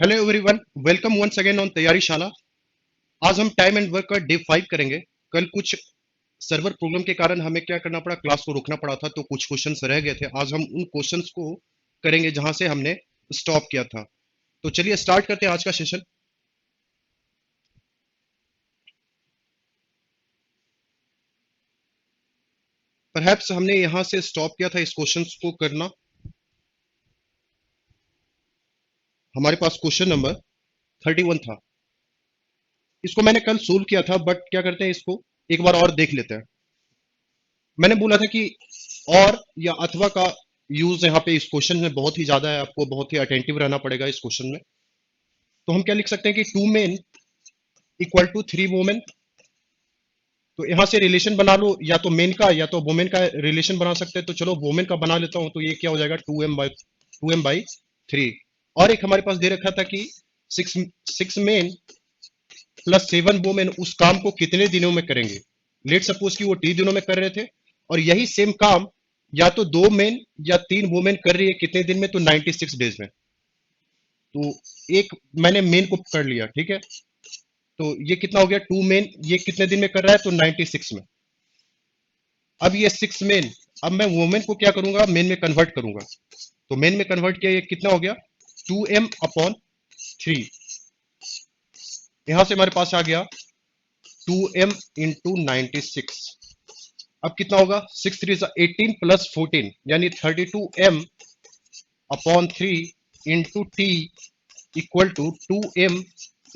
Hello everyone, welcome once again on Taiyari Shala. आज हम time and work का डे 5 करेंगे। कल कुछ सर्वर प्रॉब्लम के कारण हमें क्या करना पड़ा, क्लास को रोकना पड़ा था, तो कुछ क्वेश्चंस रह गए थे। आज हम उन क्वेश्चंस को करेंगे जहां से हमने स्टॉप किया था। तो चलिए स्टार्ट करते हैं आज का सेशन। परहैप्स हमने यहां से स्टॉप किया था इस क्वेश्चंस को करना। हमारे पास क्वेश्चन नंबर 31 था। इसको मैंने कल सोल्व किया था, बट क्या करते हैं, इसको एक बार और देख लेते हैं। मैंने बोला था कि और या अथवा का यूज यहाँ पे इस क्वेश्चन में बहुत ही ज्यादा है, आपको बहुत ही अटेंटिव रहना पड़ेगा इस क्वेश्चन में। तो हम क्या लिख सकते हैं कि two men equal to three women. तो यहां से रिलेशन बना लो, या तो मेन का या तो वोमेन का रिलेशन बना सकते हैं। तो चलो वोमेन का बना लेता हूं। तो ये क्या हो जाएगा, टू एम बाई थ्री। और एक हमारे पास दे रखा था कि six six main plus seven women उस काम को कितने दिनों में करेंगे। लेट सपोज कि वो 30 दिनों में कर रहे थे, और यही सेम काम या तो दो मेन या तीन वोमेन कर रही है कितने दिन में, तो 96 डेज में। तो एक मैंने मेन को कर लिया, ठीक है। तो ये कितना हो गया, टू मेन, ये कितने दिन में कर रहा है, तो 96 में। अब ये सिक्स मेन, अब मैं वोमेन को क्या करूंगा, मेन में कन्वर्ट करूंगा। तो मेन में कन्वर्ट किया, ये कितना हो गया, 2m/3। यहां से हमारे पास आ गया 2m × 96। अब कितना होगा, 6 3 18 प्लस 14, यानी 32m/3 into T equal to 2m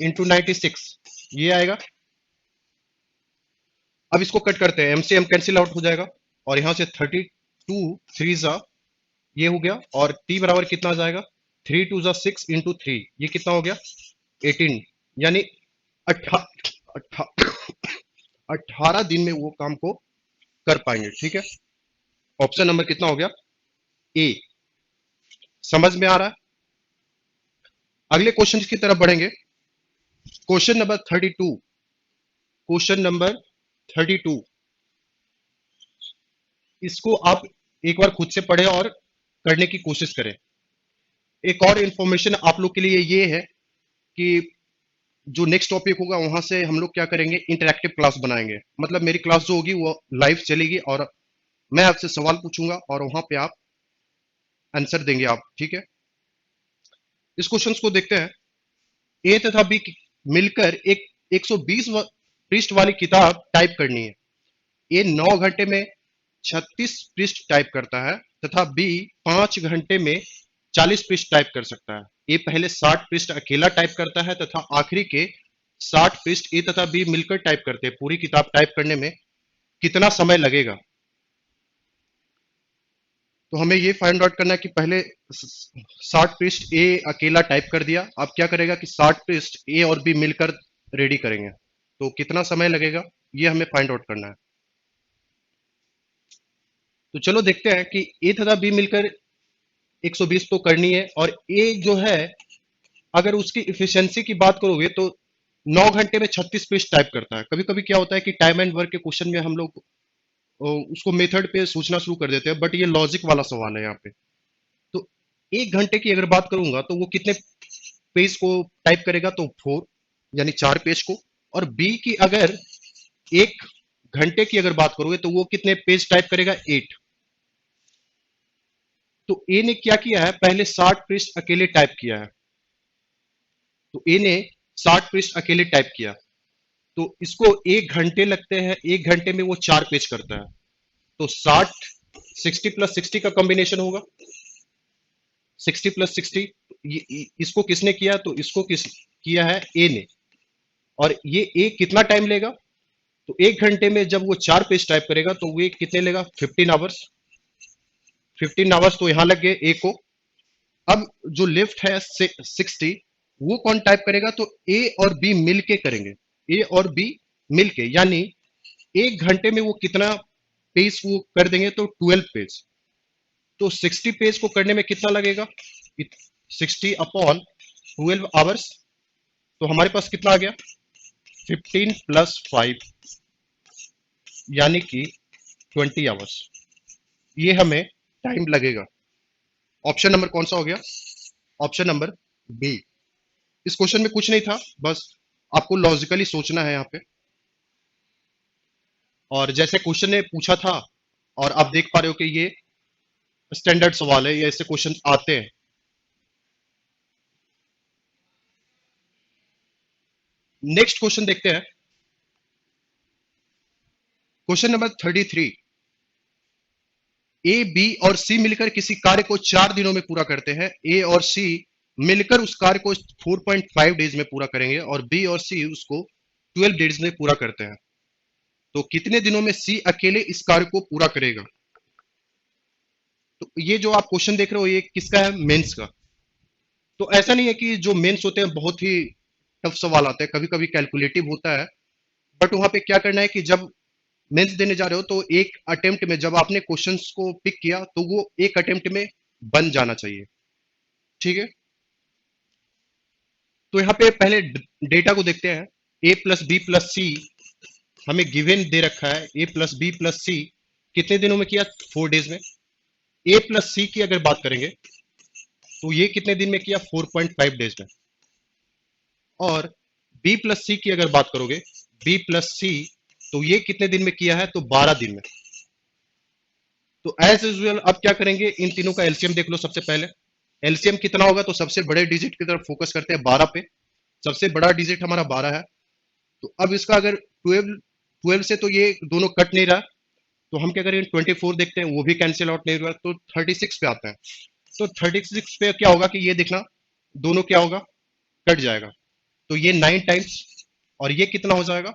× 96, ये आएगा। अब इसको कट करते हैं, एम से एम कैंसिल आउट हो जाएगा, और यहां से 32 3 ये हो गया, और टी बराबर कितना आ जाएगा, 3 2 6 इंटू थ्री, ये कितना हो गया, 18। यानी 18 दिन में वो काम को कर पाएंगे, ठीक है। ऑप्शन नंबर कितना हो गया, ए। समझ में आ रहा है। अगले क्वेश्चन की तरफ बढ़ेंगे। Question number 32। इसको आप एक बार खुद से पढ़े और करने की कोशिश करें। एक और इंफॉर्मेशन आप लोग के लिए ये है कि जो नेक्स्ट टॉपिक होगा वहां से हम लोग क्या करेंगे, इंटरैक्टिव क्लास बनाएंगे। मतलब मेरी क्लास जो होगी वो लाइव चलेगी, और मैं आपसे सवाल पूछूंगा और वहां पे आप आंसर देंगे आप, ठीक है। इस क्वेश्चन को देखते हैं। ए तथा बी मिलकर एक 120 पृष्ठ वाली किताब टाइप करनी है। ए 9 घंटे में 36 पृष्ठ टाइप करता है, तथा बी 5 घंटे में 40 पृष्ठ टाइप कर सकता है। ए पहले 60 पृष्ठ अकेला टाइप करता है, तथा आखिरी के 60 पृष्ठ ए तथा बी मिलकर टाइप करते हैं। पूरी किताब टाइप करने में कितना समय लगेगा। तो हमें ये फाइंड आउट करना है कि पहले 60 पृष्ठ ए अकेला टाइप कर दिया, अब क्या करेगा कि 60 पृष्ठ ए और बी मिलकर रेडी करेंगे, तो कितना समय लगेगा, ये हमें फाइंड आउट करना है। तो चलो देखते हैं कि ए तथा बी मिलकर 120 तो करनी है, और ए जो है अगर उसकी इफिशियंसी की बात करोगे तो 9 घंटे में 36 पृष्ठ टाइप करता है। कभी कभी क्या होता है कि टाइम एंड वर्क के क्वेश्चन में हम लोग उसको मेथड पे सोचना शुरू कर देते हैं, बट ये लॉजिक वाला सवाल है यहाँ पे। तो 1 घंटे की अगर बात करूंगा तो वो कितने पेज को टाइप करेगा, तो 4, यानी 4 पेज को। और बी की अगर 1 घंटे की अगर बात करोगे तो वो कितने पेज टाइप करेगा, 8। तो ए ने क्या किया है, पहले 60 पृष्ठ अकेले टाइप किया है। तो ए ने 60 पृष्ठ अकेले टाइप किया, तो इसको 1 घंटे लगते हैं। 1 घंटे में वो 4 पेज करता है। तो 60 का कॉम्बिनेशन होगा, 60 + 60। इसको किसने किया, तो इसको किस किया है, ए ने। और ये ए कितना टाइम लेगा, तो 1 घंटे में जब वो 4 पेज टाइप करेगा तो वो कितने लेगा, 15 आवर्स। 15 आवर्स तो यहां लग गए ए को। अब जो लेफ्ट है 60, वो कौन टाइप करेगा, तो ए और बी मिलके करेंगे। ए और बी मिलके, यानी 1 घंटे में वो कितना पेज वो कर देंगे, तो 12 पेज। तो 60 पेज को करने में कितना लगेगा, 60/12 आवर्स। तो हमारे पास कितना आ गया, 15 + 5, यानी कि 20 आवर्स। ये हमें टाइम लगेगा। ऑप्शन नंबर कौन सा हो गया, ऑप्शन नंबर बी। इस क्वेश्चन में कुछ नहीं था, बस आपको लॉजिकली सोचना है यहाँ पे। और जैसे क्वेश्चन ने पूछा था, और आप देख पा रहे हो कि ये स्टैंडर्ड सवाल है, ये ऐसे क्वेश्चन आते हैं। नेक्स्ट क्वेश्चन देखते हैं, क्वेश्चन नंबर 33। ए, बी और सी मिलकर किसी कार्य को 4 दिनों में पूरा करते हैं। ए और सी मिलकर उस कार्य को 4.5 डेज में पूरा करेंगे, और बी और सी उसको 12 डेज में पूरा करते हैं। तो कितने दिनों में सी अकेले इस कार्य को पूरा करेगा? तो ये जो आप क्वेश्चन देख रहे हो, ये किसका है? मेंस का। तो ऐसा नहीं है कि जो मेंस होते हैं बहुत ही टफ सवाल आते हैं, कभी कभी कैलकुलेटिव होता है, बट वहां पे क्या करना है कि जब मेंस देने जा रहे हो तो एक अटेम्प्ट में जब आपने क्वेश्चंस को पिक किया तो वो एक अटेम्प्ट में बन जाना चाहिए। ठीक है, तो यहाँ पे पहले डेटा को देखते हैं। ए प्लस बी प्लस सी हमें गिवन दे रखा है। ए प्लस बी प्लस सी कितने दिनों में किया? 4 डेज में। ए प्लस सी की अगर बात करेंगे तो ये कितने दिन में किया? 4.5 डेज में। और बी प्लस सी की अगर बात करोगे, बी प्लस सी, तो ये कितने दिन में किया है? तो 12 दिन में। तो एज यूजुअल अब क्या करेंगे, इन तीनों का एलसीएम देख लो सबसे पहले। एलसीएम कितना होगा? तो सबसे बड़े डिजिट की तरफ फोकस करते हैं, 12 पे। सबसे बड़ा डिजिट हमारा 12 है। तो अब इसका अगर 12 से तो ये दोनों कट नहीं रहा, तो हम क्या करेंगे, 24 देखते हैं, वो भी कैंसिल आउट नहीं हुआ, तो 36 पे आते हैं। तो 36 पे क्या होगा कि ये देखना, दोनों क्या होगा? कट जाएगा। तो ये 9 टाइम्स, और ये कितना हो जाएगा?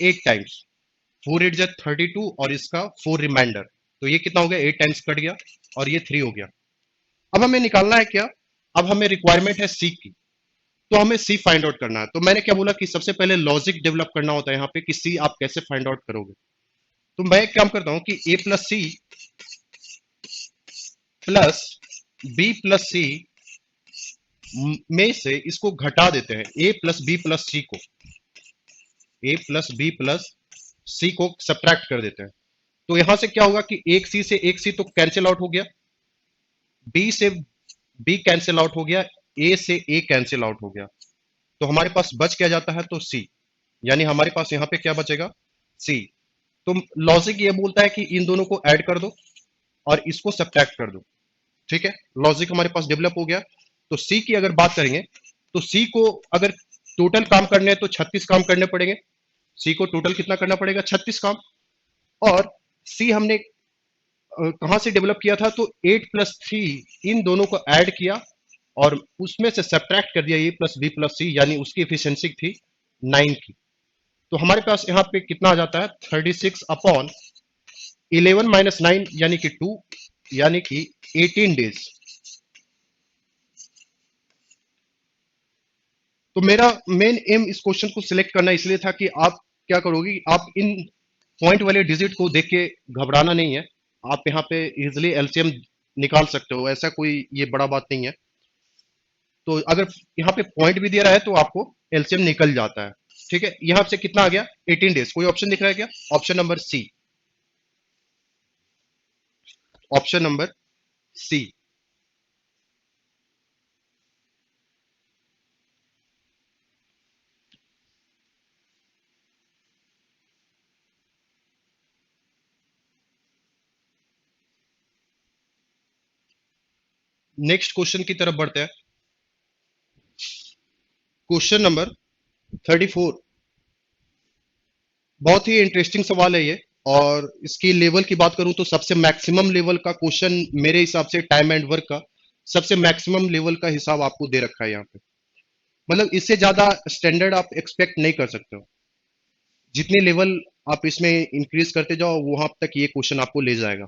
8 टाइम्स। 4 8 जा 32, और इसका 4 रिमाइंडर, तो ये कितना हो गया? 8 टाइम्स कट गया, और ये 3 हो गया। अब हमें निकालना है क्या? अब हमें रिक्वायरमेंट है सी की, तो हमें सी फाइंड आउट करना है। तो मैंने क्या बोला कि सबसे पहले लॉजिक डेवलप करना होता है यहाँ पे कि सी आप कैसे फाइंड आउट करोगे। तो मैं एक काम करता हूं कि A plus C plus B plus C में से इसको घटा देते हैं, A plus B plus C को। A plus B plus C को सब्ट्रैक्ट कर देते हैं। तो यहां से क्या होगा कि एक सी से एक सी तो कैंसिल आउट हो गया, बी से बी कैंसिल आउट हो गया, ए से ए कैंसिल आउट हो गया। तो हमारे पास बच क्या जाता है? तो सी। यानी हमारे पास यहां पे क्या बचेगा? सी। तो लॉजिक ये बोलता है कि इन दोनों को ऐड कर दो और इसको सब्ट्रैक्ट कर दो। ठीक है, लॉजिक हमारे पास डेवलप हो गया। तो सी की अगर बात करेंगे, तो सी को अगर टोटल काम करने हैं तो 36 काम करने पड़ेंगे। सी को टोटल कितना करना पड़ेगा? 36 काम। और सी हमने कहां से डेवलप किया था? तो 8 + 3, इन दोनों को ऐड किया और उसमें से सब्ट्रैक्ट कर दिया ए प्लस बी प्लस सी, यानी उसकी एफिशिएंसी थी 9 की। तो हमारे पास यहाँ पे कितना आ जाता है? 36/11 - 9 यानी कि 2, यानी कि 18 डेज। तो मेरा मेन एम इस क्वेश्चन को सिलेक्ट करना इसलिए था कि आप क्या करोगे, आप इन पॉइंट वाले डिजिट को देख के घबराना नहीं है। आप यहाँ पे इजिली एलसीएम निकाल सकते हो, ऐसा कोई ये बड़ा बात नहीं है। तो अगर यहाँ पे पॉइंट भी दिया रहा है तो आपको एलसीएम निकल जाता है। ठीक है, यहाँ से कितना आ गया? 18 डेज। कोई ऑप्शन दिख रहा है क्या? Option number C. Option number C. Next question की तरफ बढ़ते हैं। Question number 34। बहुत ही इंटरेस्टिंग सवाल है ये, और इसकी लेवल की बात करूं तो सबसे मैक्सिमम लेवल का क्वेश्चन मेरे हिसाब से टाइम एंड वर्क का सबसे मैक्सिमम लेवल का हिसाब आपको दे रखा है यहाँ पे। मतलब इससे ज्यादा स्टैंडर्ड आप एक्सपेक्ट नहीं कर सकते हो। जितने लेवल आप इसमें इंक्रीज करते जाओ वहां तक ये क्वेश्चन आपको ले जाएगा।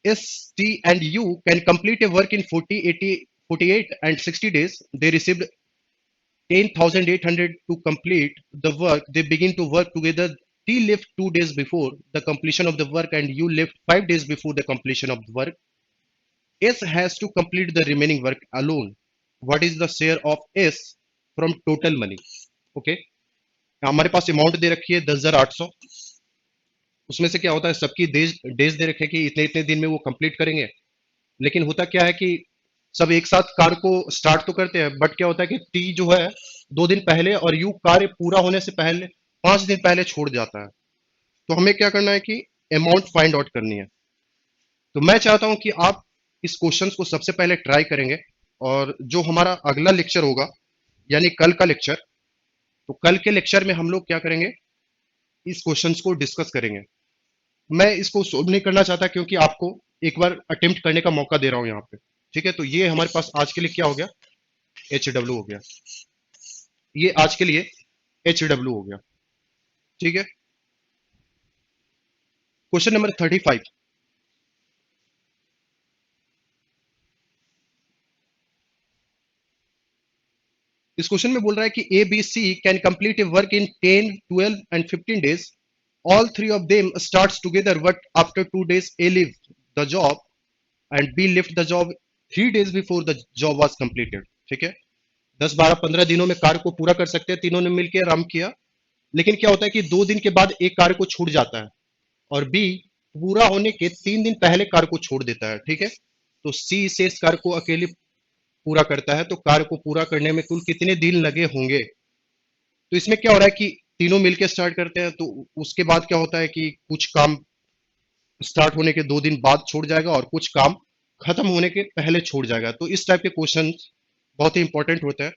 S, T and U can complete a work in 40, 80, 48 and 60 days. They received 10,800 to complete the work. They begin to work together. T left 2 days before the completion of the work and U left 5 days before the completion of the work. S has to complete the remaining work alone. What is the share of S from total money? Okay. हमारे पास amount दे रखी है 10,800। उसमें से क्या होता है, सबकी days days दे रखे कि इतने इतने दिन में वो कंप्लीट करेंगे। लेकिन होता क्या है कि सब एक साथ कार को स्टार्ट तो करते हैं, बट क्या होता है कि टी जो है 2 दिन पहले और यू कार्य पूरा होने से पहले 5 दिन पहले छोड़ जाता है। तो हमें क्या करना है कि अमाउंट फाइंड आउट करनी है। तो मैं चाहता हूं कि आप इस क्वेश्चन को सबसे पहले ट्राई करेंगे, और जो हमारा अगला लेक्चर होगा यानी कल का लेक्चर, तो कल के लेक्चर में हम लोग क्या करेंगे, इस क्वेश्चंस को डिस्कस करेंगे। मैं इसको सोल्व नहीं करना चाहता क्योंकि आपको एक बार अटेम्प्ट करने का मौका दे रहा हूं यहाँ पे। ठीक है, तो ये हमारे पास आज के लिए क्या हो गया, एच डब्ल्यू हो गया। ये आज के लिए एच डब्ल्यू हो गया। ठीक है, क्वेश्चन नंबर 35। इस क्वेश्चन में बोल रहा है कि A B C can complete a work in 10, 12 and 15 days. All three of them starts together, but after 2 days A leave the job and B left the job 3 days before the job was completed. ठीक है, 10, 12, 15 दिनों में कार्य को पूरा कर सकते हैं, तीनों ने मिलकर आराम किया। लेकिन क्या होता है कि 2 दिन के बाद एक कार्य को छूट जाता है, और बी पूरा होने के 3 दिन पहले कार्य को छोड़ देता है। ठीक है, तो सी शेष कार्य को अकेले पूरा करता है। तो कार्य को पूरा करने में कुल कितने दिन लगे होंगे? तो इसमें क्या हो रहा है कि तीनों मिलकर स्टार्ट करते हैं, तो उसके बाद क्या होता है कि कुछ काम स्टार्ट होने के 2 दिन बाद छोड़ जाएगा और कुछ काम खत्म होने के पहले छोड़ जाएगा। तो इस टाइप के क्वेश्चन बहुत ही इंपॉर्टेंट होता है।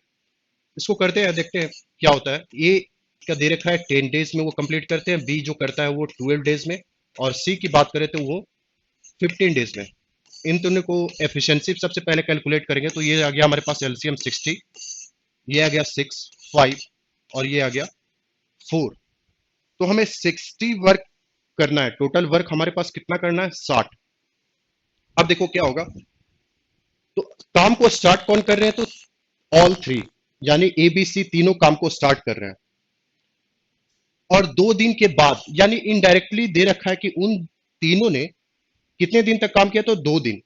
इसको करते हैं, देखते हैं क्या होता है। ए का दे रखा है 10 days में वो कंप्लीट करते हैं, बी जो करता है वो 12 days में, और सी की बात करें तो वो 15 days में। इन दोनों को एफिशिएंसी सबसे पहले कैलकुलेट करेंगे, तो ये आ गया हमारे पास एलसीएम 60, ये आ गया 6, 5, और ये आ गया 4। तो हमें 60 वर्क करना है, टोटल वर्क हमारे पास कितना करना है, 60। अब देखो क्या होगा, तो काम को स्टार्ट कौन कर रहे हैं, तो ऑल थ्री, यानी ए बी सी तीनों काम को स्टार्ट कर रहे हैं। और 2 दिन के बाद, यानी इनडायरेक्टली दे रखा है कि उन तीनों ने कितने दिन तक काम किया, तो 2 दिन।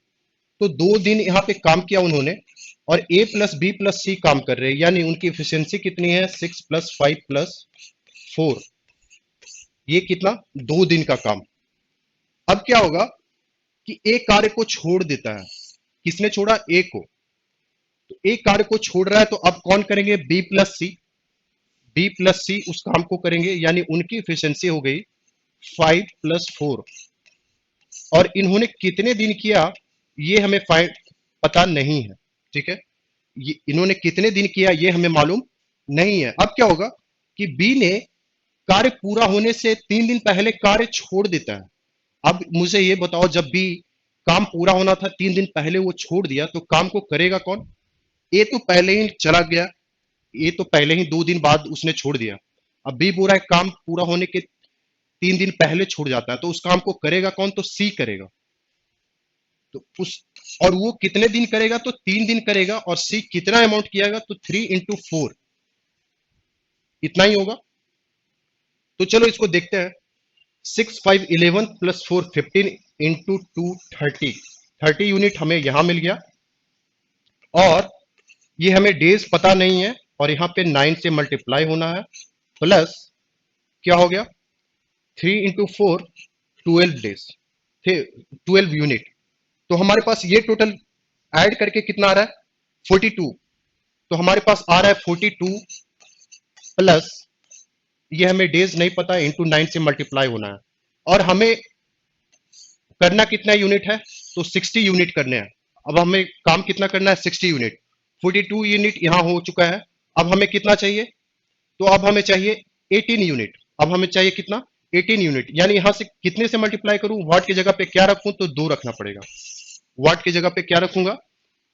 तो 2 दिन यहां पे काम किया उन्होंने, और ए प्लस बी प्लस सी काम कर रहे हैं, यानी उनकी एफिशिएंसी कितनी है, 6 + 5 + 4। ये कितना, 2 दिन का काम। अब क्या होगा कि ए कार्य को छोड़ देता है। किसने छोड़ा, ए को। तो ए कार्य को छोड़ रहा है, तो अब कौन करेंगे, बी प्लस सी। बी प्लस सी उस काम को करेंगे, यानी उनकी एफिशिएंसी हो गई 5 + 4। और इन्होंने कितने दिन किया ये हमें फाइंड पता नहीं है। ठीक है, ये इन्होंने कितने दिन किया ये हमें मालूम नहीं है। अब क्या होगा कि बी ने कार्य पूरा होने से 3 दिन पहले कार्य छोड़ देता है। अब मुझे ये बताओ, जब भी काम पूरा होना था 3 दिन पहले वो छोड़ दिया, तो काम को करेगा कौन? ए तो पहले ही चला गया, ये तो पहले ही 2 दिन बाद उसने छोड़ दिया। अब बी बोल रहा है काम पूरा होने के 3 दिन पहले छोड़ जाता है, तो उस काम को करेगा कौन, तो सी करेगा। तो उस, और वो कितने दिन करेगा, तो 3 दिन करेगा, और सी कितना अमाउंट किएगा, तो 3 × 4, इतना ही होगा। तो चलो इसको देखते हैं। 6, 5, 11 + 4, 15 × 2, 30। 30 यूनिट हमें यहां मिल गया, और ये हमें डेज पता नहीं है, और यहाँ पे 9 से मल्टीप्लाई होना है, प्लस क्या हो गया, 3 × 4, 12 डेज थे, 12 यूनिट। तो हमारे पास ये टोटल ऐड करके कितना आ रहा है, 42। तो हमारे पास आ रहा है 42 प्लस, ये हमें डेज नहीं पता, इंटू 9 से मल्टीप्लाई होना है, और हमें करना कितना यूनिट है, तो 60 यूनिट करने हैं। अब हमें काम कितना करना है, 60 यूनिट। 42 यूनिट यहां हो चुका है। अब हमें कितना चाहिए, तो अब हमें चाहिए 18 यूनिट। अब हमें चाहिए कितना, 18 यूनिट। यानी यहां से कितने से मल्टीप्लाई करूं, वाट की जगह पे क्या रखूं, तो 2 रखना पड़ेगा। वाट की जगह पे क्या रखूंगा,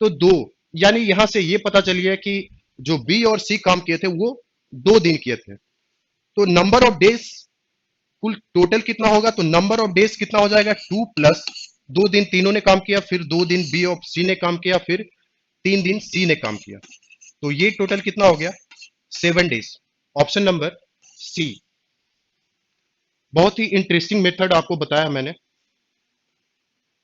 तो 2। यानी यहां से ये पता चल गया कि जो बी और सी काम किए थे वो 2 दिन किए थे। तो नंबर ऑफ डेज कुल टोटल कितना होगा, तो नंबर ऑफ डेज कितना हो जाएगा, 2 प्लस 2 दिन तीनों ने काम किया, फिर 2 दिन बी और सी ने काम किया, फिर 3 दिन सी ने काम किया। तो ये टोटल कितना हो गया, 7 डेज। ऑप्शन नंबर सी। बहुत ही इंटरेस्टिंग मेथड आपको बताया मैंने।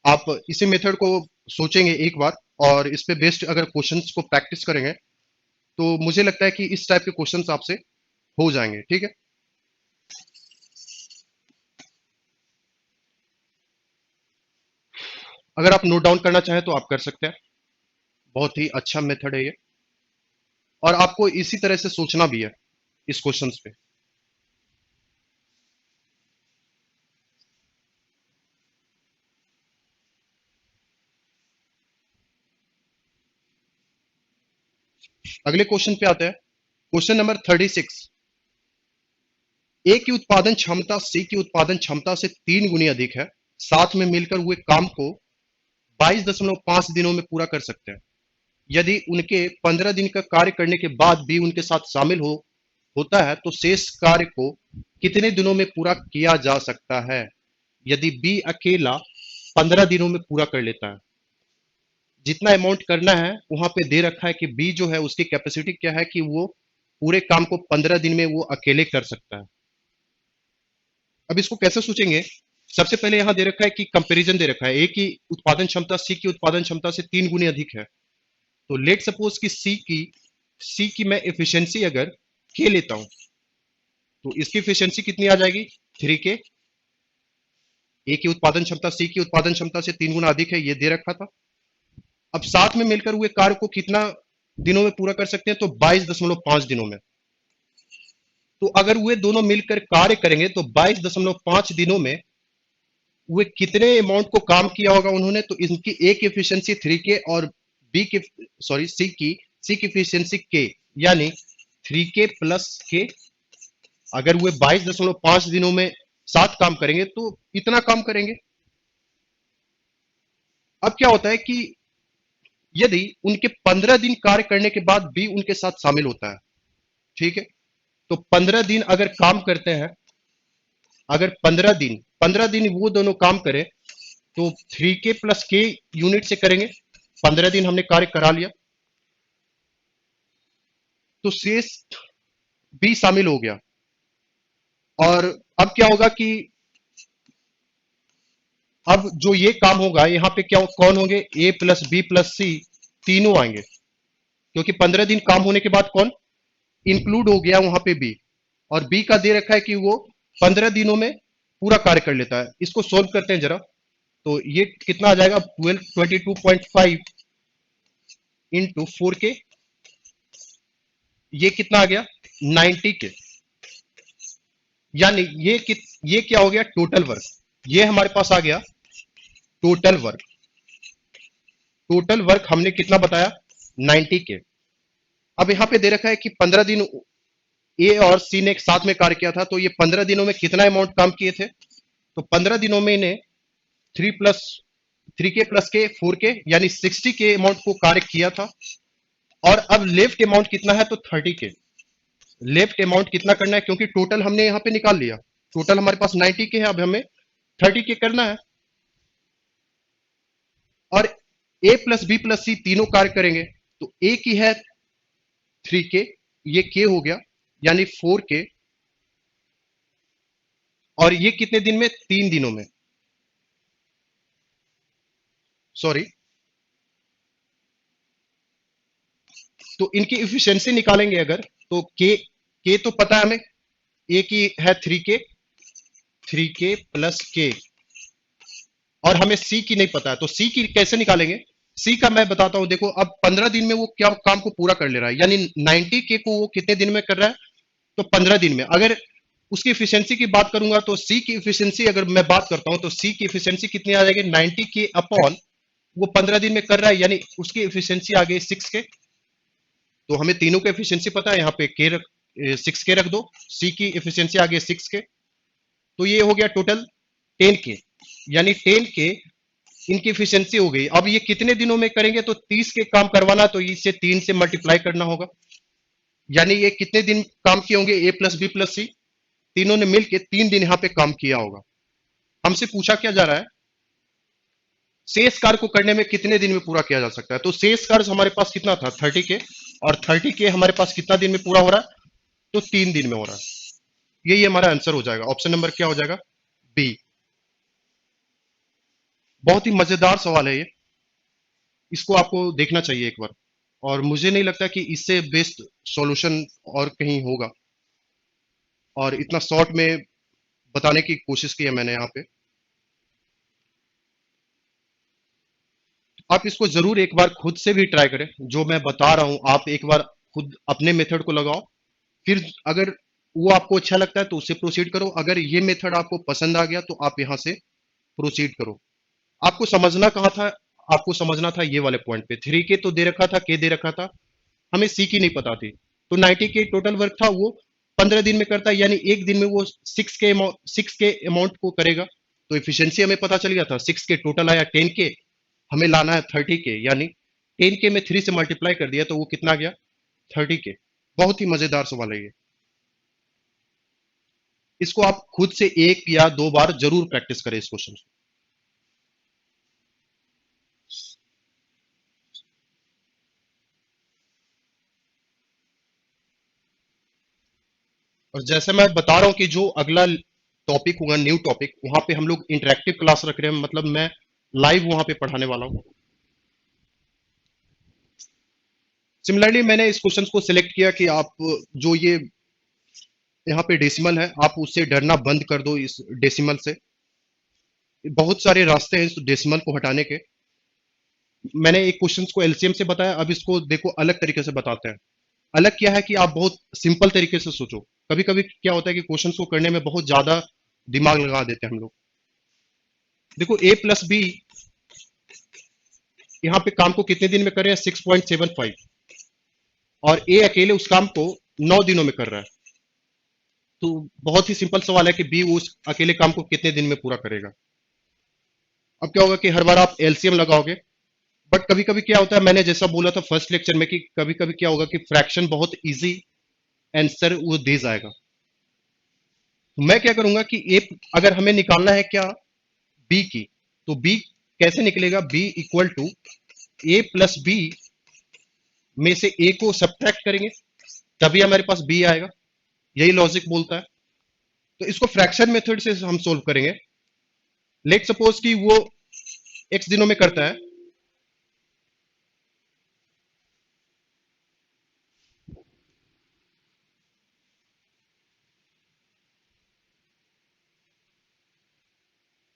आप इसी मेथड को सोचेंगे एक बार, और इस पे बेस्ड अगर क्वेश्चंस को प्रैक्टिस करेंगे, तो मुझे लगता है कि इस टाइप के क्वेश्चंस आपसे हो जाएंगे। ठीक है, अगर आप नोट डाउन करना चाहें तो आप कर सकते हैं। बहुत ही अच्छा मेथड है ये, और आपको इसी तरह से सोचना भी है इस क्वेश्चंस पे। अगले क्वेश्चन पे आते हैं। Question number 36। ए की उत्पादन क्षमता सी की उत्पादन क्षमता से 3 गुनी अधिक है। साथ में मिलकर वे काम को 22.5 दिनों में पूरा कर सकते हैं। यदि उनके 15 दिन का कार्य करने के बाद बी उनके साथ शामिल होता है तो शेष कार्य को कितने दिनों में पूरा किया जा सकता है? यदि बी अकेला 15 दिनों में पूरा कर लेता है। जितना अमाउंट करना है वहां पे दे रखा है कि बी जो है उसकी कैपेसिटी क्या है कि वो पूरे काम को 15 दिन में वो अकेले कर सकता है। अब इसको कैसे सोचेंगे? सबसे पहले यहां दे रखा है कि कंपैरिजन दे रखा है, ए की उत्पादन क्षमता सी की उत्पादन क्षमता से 3 गुनी अधिक है। तो लेट सपोज कि सी की मैं एफिशिएंसी अगर के लेता हूं तो इसकी एफिशिएंसी कितनी आ जाएगी? 3 के। ए की उत्पादन क्षमता सी की उत्पादन क्षमता से 3 गुना अधिक है, ये दे रखा था। अब साथ में मिलकर हुए कार्य को कितना दिनों में पूरा कर सकते हैं? तो 22.5 दिनों में। तो अगर वे दोनों मिलकर कार्य करेंगे तो 22.5 दिनों में वे कितने अमाउंट को काम किया होगा उन्होंने? तो इनकी ए की एफिशिएंसी 3 के और बी की सॉरी सी की एफिशिएंसी के, यानी 3 के प्लस के। अगर वे 22.5 दिनों में 7 काम करेंगे तो इतना काम करेंगे। अब क्या होता है कि यदि उनके 15 दिन कार्य करने के बाद बी उनके साथ शामिल होता है, ठीक है, तो 15 दिन अगर काम करते हैं, अगर 15 दिन वो दोनों काम करें तो 3 के प्लस के यूनिट से करेंगे। 15 दिन हमने कार्य करा लिया तो शेष बी शामिल हो गया। और अब क्या होगा कि अब जो ये काम होगा यहां पे क्या कौन होंगे? ए प्लस बी प्लस सी तीनों आएंगे, क्योंकि 15 दिन काम होने के बाद कौन इंक्लूड हो गया वहां पे? बी। और बी का दे रखा है कि वो 15 दिनों में पूरा कार्य कर लेता है। इसको सोल्व करते हैं जरा। तो ये कितना आ जाएगा? 22.5 इंटू 4 के, ये कितना आ गया? 90 के। यानी ये क्या हो गया? Total work. ये हमारे पास आ गया टोटल वर्क। टोटल वर्क हमने कितना बताया? 90 के। अब यहां पे दे रखा है कि 15 दिन ए और सी ने एक साथ में कार्य किया था, तो ये 15 दिनों में कितना अमाउंट काम किए थे? तो 15 दिनों में इन्हें 3 के प्लस के 4 के यानी 60 के अमाउंट को कार्य किया था। और अब लेफ्ट अमाउंट कितना है? तो 30 के। लेफ्ट अमाउंट कितना करना है? क्योंकि टोटल हमने यहां पे निकाल लिया, टोटल हमारे पास 90 के है, अब हमें 30 के करना है। और ए प्लस बी प्लस सी तीनों कार्य करेंगे, तो ए की है 3 के, ये के हो गया, यानी 4 के। और ये कितने दिन में? 3 दिनों में। सॉरी, तो इनकी इफिशियंसी निकालेंगे अगर, तो के तो पता है हमें, ए की है 3 के और हमें सी की नहीं पता है, तो सी की कैसे निकालेंगे? सी का मैं बताता हूं। देखो, अब 15 दिन में वो क्या काम को पूरा कर ले रहा है, यानी 90 के को वो कितने दिन में कर रहा है? तो 15 दिन में। अगर उसकी इफिशियंसी की बात करूंगा तो सी की इफिशियंसी अगर मैं बात करता हूं तो सी की इफिशियंसी कितनी आ जाएगी? 90 के अपॉन वो 15 दिन में कर रहा है, यानी उसकी इफिशियंसी आ गई 6 के। तो हमें तीनों का एफिशिएंसी पता है, यहाँ पे के रख 6 के रख दो। सी की एफिशिएंसी आ गई 6 के, तो ये हो गया टोटल 10 के, यानी 10 के इनकी एफिशिएंसी हो गई। अब ये कितने दिनों में करेंगे? तो 30 के काम करवाना, तो इसे 3 से मल्टीप्लाई करना होगा, यानी ये कितने दिन काम किए होंगे? ए प्लस बी प्लस सी तीनों ने मिलकर 3 दिन यहाँ पे काम किया होगा। हमसे पूछा क्या जा रहा है? शेष कार्य को करने में कितने दिन में पूरा किया जा सकता है? तो शेष कार्य हमारे पास कितना था? 30 के। और 30 के हमारे पास कितना दिन में पूरा हो रहा है? तो 3 दिन में हो रहा है। यही हमारा आंसर हो जाएगा। ऑप्शन नंबर क्या हो जाएगा? बी। बहुत ही मजेदार सवाल है ये, इसको आपको देखना चाहिए एक बार। और मुझे नहीं लगता कि इससे बेस्ट सॉल्यूशन और कहीं होगा। और इतना शॉर्ट में बताने की कोशिश की है मैंने यहाँ पे। आप इसको जरूर एक बार खुद से भी ट्राई करें, जो मैं बता रहा हूं आप एक बार खुद अपने मेथड को लगाओ। फिर अगर वो आपको अच्छा लगता है तो उससे प्रोसीड करो, अगर ये मेथड आपको पसंद आ गया तो आप यहां से प्रोसीड करो। आपको समझना कहाँ था, आपको समझना था ये वाले पॉइंट पे। 3K तो दे रखा था, के दे रखा था, हमें सी की नहीं पता थी। तो 90K टोटल वर्क था, वो 15 दिन में करता है, यानी एक दिन में वो 6K अमाउंट को करेगा। तो इफिशियंसी हमें पता चल गया था, 6K टोटल आया 10K, हमें लाना है 30K, यानी 10K में 3 से मल्टीप्लाई कर दिया तो वो कितना गया, 30K। बहुत ही मजेदार सवाल है ये। इसको आप खुद से एक या दो बार जरूर प्रैक्टिस करें इस क्वेश्चन। और जैसे मैं बता रहा हूं कि जो अगला टॉपिक होगा, न्यू टॉपिक, वहां पे हम लोग इंटरेक्टिव क्लास रख रहे हैं, मतलब मैं लाइव वहां पे पढ़ाने वाला हूं। सिमिलरली मैंने इस क्वेश्चन को सिलेक्ट किया कि आप जो ये यहाँ पे डेसिमल है, आप उससे डरना बंद कर दो इस डेसिमल से। बहुत सारे रास्ते हैं इस डेसिमल को हटाने के। मैंने एक क्वेश्चन को एलसीएम से बताया, अब इसको देखो अलग तरीके से बताते हैं। अलग क्या है कि आप बहुत सिंपल तरीके से सोचो। कभी कभी क्या होता है कि क्वेश्चन को करने में बहुत ज्यादा दिमाग लगा देते हैं हम लोग। देखो A+B यहाँ पे काम को कितने दिन में कर रहे हैं, 6.75, और ए अकेले उस काम को 9 दिनों में कर रहा है। तो बहुत ही सिंपल सवाल है कि बी उस अकेले काम को कितने दिन में पूरा करेगा। अब क्या होगा कि हर बार आप एलसीएम लगाओगे, बट कभी कभी क्या होता है, मैंने जैसा बोला था फर्स्ट लेक्चर में कि कभी कभी क्या होगा कि फ्रैक्शन बहुत इजी आंसर वो दे जाएगा। तो मैं क्या करूंगा कि ए, अगर हमें निकालना है क्या, बी की, तो बी कैसे निकलेगा, बी इक्वल टू A+B में से ए को सब्ट्रैक्ट करेंगे, तभी हमारे पास बी आएगा। यही लॉजिक बोलता है। तो इसको फ्रैक्शन मेथड से हम सोल्व करेंगे। लेट सपोज कि वो एक्स दिनों में करता है,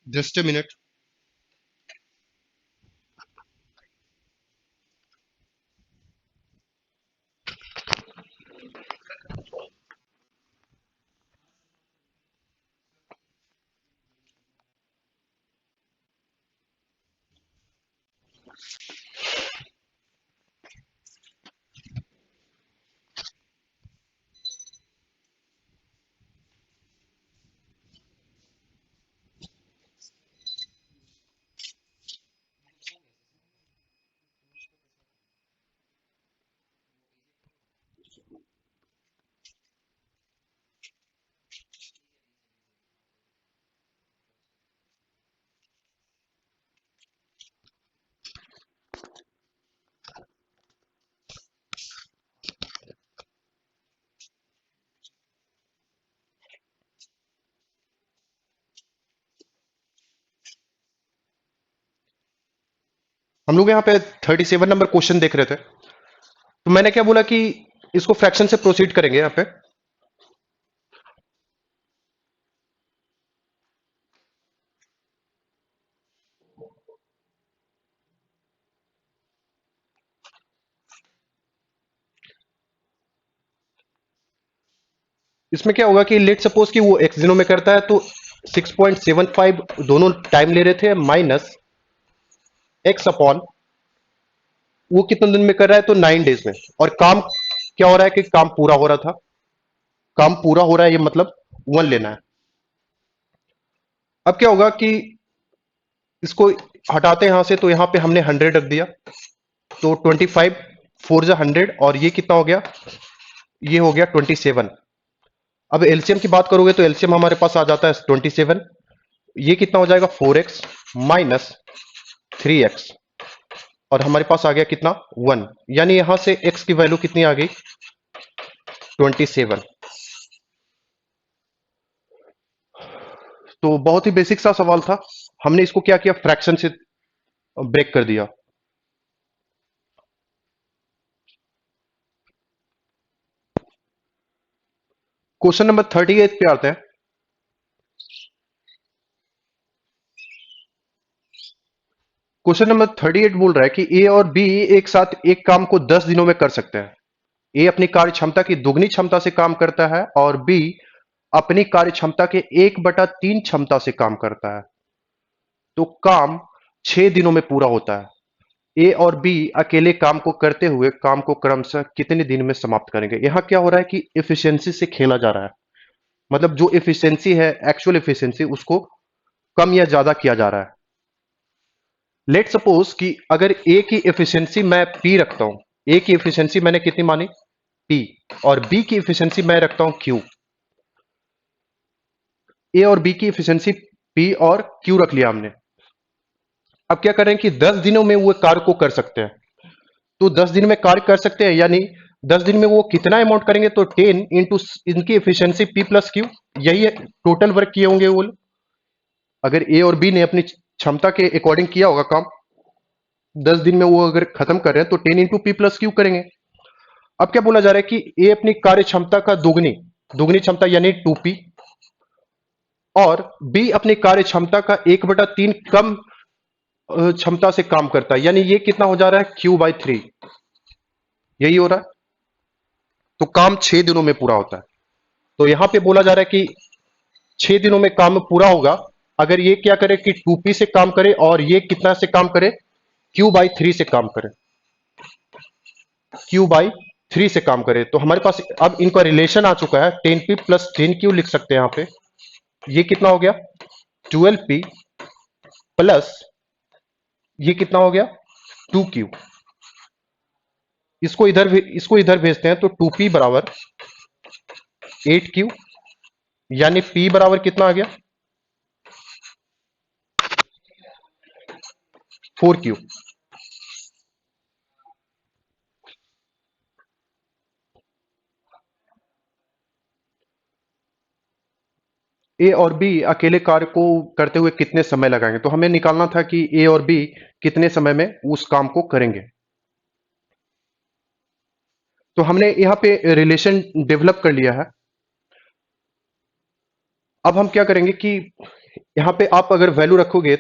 जस्ट ए मिनट। हम लोग यहाँ पे 37 नंबर क्वेश्चन देख रहे थे। तो मैंने क्या बोला कि इसको फ्रैक्शन से प्रोसीड करेंगे यहाँ पे। इसमें क्या होगा कि लेट सपोज कि वो एक्स दिनों में करता है, तो 6.75 दोनों टाइम ले रहे थे, माइनस एक्स अपॉन वो कितने दिन में कर रहा है, तो 9 डेज में। और काम क्या हो रहा है कि काम पूरा हो रहा था, काम पूरा हो रहा है, ये मतलब 1 लेना है। अब क्या होगा कि इसको हटाते हैं यहां से, तो यहां पे हमने 100 रख दिया, तो 25 4 जा 100, और ये कितना हो गया, ये हो गया 27। अब एलसीएम की बात करोगे तो एलसीएम हमारे पास आ जाता है 27। ये कितना हो जाएगा, 4x माइनस 3x, और हमारे पास आ गया कितना, 1। यानी यहां से x की वैल्यू कितनी आ गई, 27। तो बहुत ही बेसिक सा सवाल था, हमने इसको क्या किया, फ्रैक्शन से ब्रेक कर दिया। क्वेश्चन नंबर 38 पे आते हैं। क्वेश्चन नंबर 38 बोल रहा है कि ए और बी एक साथ एक काम को 10 दिनों में कर सकते हैं। ए अपनी कार्य क्षमता की दुगनी क्षमता से काम करता है और बी अपनी कार्य क्षमता के 1/3 क्षमता से काम करता है। तो काम 6 दिनों में पूरा होता है। ए और बी अकेले काम को करते हुए काम को क्रमशः कितने दिन में समाप्त करेंगे? यहां क्या हो रहा है कि एफिशिएंसी से खेला जा रहा है। मतलब जो एफिशिएंसी है, एक्चुअल एफिशिएंसी, उसको कम या ज्यादा किया जा रहा है। लेट सपोज कि अगर ए की एफिशिएंसी मैं पी रखता हूं, ए की एफिशिएंसी मैंने कितनी मानी? पी। और बी की एफिशिएंसी मैं रखता हूं क्यू। ए और बी की एफिशिएंसी पी और क्यू रख लिया हमने। अब क्या करें कि 10 दिनों में वो कार्य को कर सकते हैं। तो 10 दिन में कार्य कर सकते हैं, यानी 10 दिन में वो कितना अमाउंट करेंगे? तो 10 इंटू इनकी एफिशिएंसी पी प्लस क्यू, यही है टोटल वर्क किए होंगे वो लोग। अगर ए और बी ने अपनी क्षमता के अकॉर्डिंग किया होगा काम, 10 दिन में वो अगर खत्म कर रहे हैं तो 10 इंटू पी प्लस क्यू करेंगे। अब क्या बोला जा रहा है कि ए अपनी कार्य क्षमता का दुगनी दुगनी क्षमता यानी 2p, और बी अपनी कार्य क्षमता का 1/3 कम क्षमता से काम करता है, यानी ये कितना हो जा रहा है? Q/3। यही हो रहा है। तो काम 6 दिनों में पूरा होता है। तो यहां पे बोला जा रहा है कि 6 दिनों में काम पूरा होगा अगर ये क्या करे कि 2p से काम करे और ये कितना से काम करे? Q/3 से काम करे। Q/3 से काम करे। तो हमारे पास अब इनका रिलेशन आ चुका है, 10p प्लस 10q लिख सकते हैं यहां पे। ये कितना हो गया? 12p प्लस ये कितना हो गया? 2q। इसको इधर भेजते हैं तो 2p बराबर 8q, यानी p बराबर कितना आ गया? 4q। ए और बी अकेले कार्य को करते हुए कितने समय लगाएंगे? तो हमें निकालना था कि ए और बी कितने समय में उस काम को करेंगे। तो हमने यहां पे रिलेशन डेवलप कर लिया है। अब हम क्या करेंगे कि यहां पे आप अगर वैल्यू रखोगे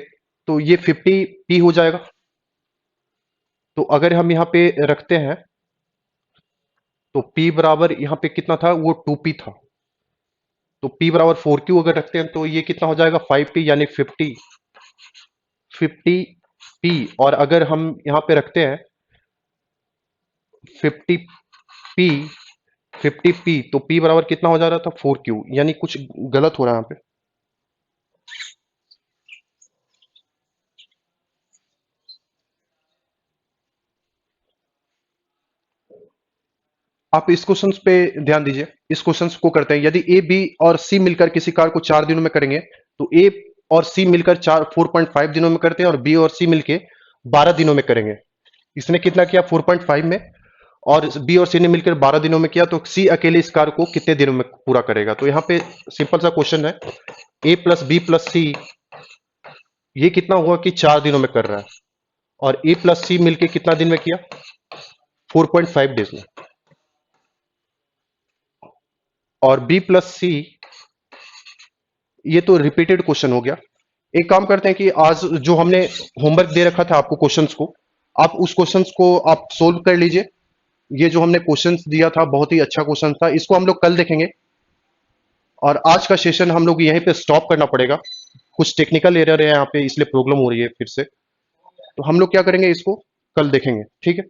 तो ये 50p हो जाएगा। तो अगर हम यहां पे रखते हैं तो p बराबर यहां पे कितना था? वो 2p था। तो p बराबर 4q अगर रखते हैं तो ये कितना हो जाएगा? 5p, यानी 50p। और अगर हम यहां पे रखते हैं 50p 50p, तो p बराबर कितना हो जा रहा था? 4q, यानी कुछ गलत हो रहा है यहाँ पे। आप इस क्वेश्चन पे ध्यान दीजिए। इस क्वेश्चन को करते हैं, यदि ए बी और सी मिलकर किसी कार्य को 4 दिनों में करेंगे तो ए और सी मिलकर 4.5 दिनों में करते हैं और बी और सी मिलकर 12 दिनों में करेंगे। इसने कितना किया? 4.5 में, और बी और सी ने मिलकर 12 दिनों में किया। तो सी अकेले इस कार्य को कितने दिनों में पूरा करेगा? तो यहाँ पे सिंपल सा क्वेश्चन है, ए प्लस बी प्लस सी ये कितना हुआ कि 4 दिनों में कर रहा है, और ए प्लस सी मिलकर कितना दिन में किया? 4.5 डेज में। और बी प्लस सी, ये तो रिपीटेड क्वेश्चन हो गया। एक काम करते हैं कि आज जो हमने होमवर्क दे रखा था आपको क्वेश्चंस को, आप उस क्वेश्चंस को आप सोल्व कर लीजिए। ये जो हमने क्वेश्चंस दिया था बहुत ही अच्छा क्वेश्चन था, इसको हम लोग कल देखेंगे। और आज का सेशन हम लोग यहीं पे स्टॉप करना पड़ेगा। कुछ टेक्निकल एरर है यहाँ पे, इसलिए प्रॉब्लम हो रही है फिर से। तो हम लोग क्या करेंगे, इसको कल देखेंगे, ठीक है।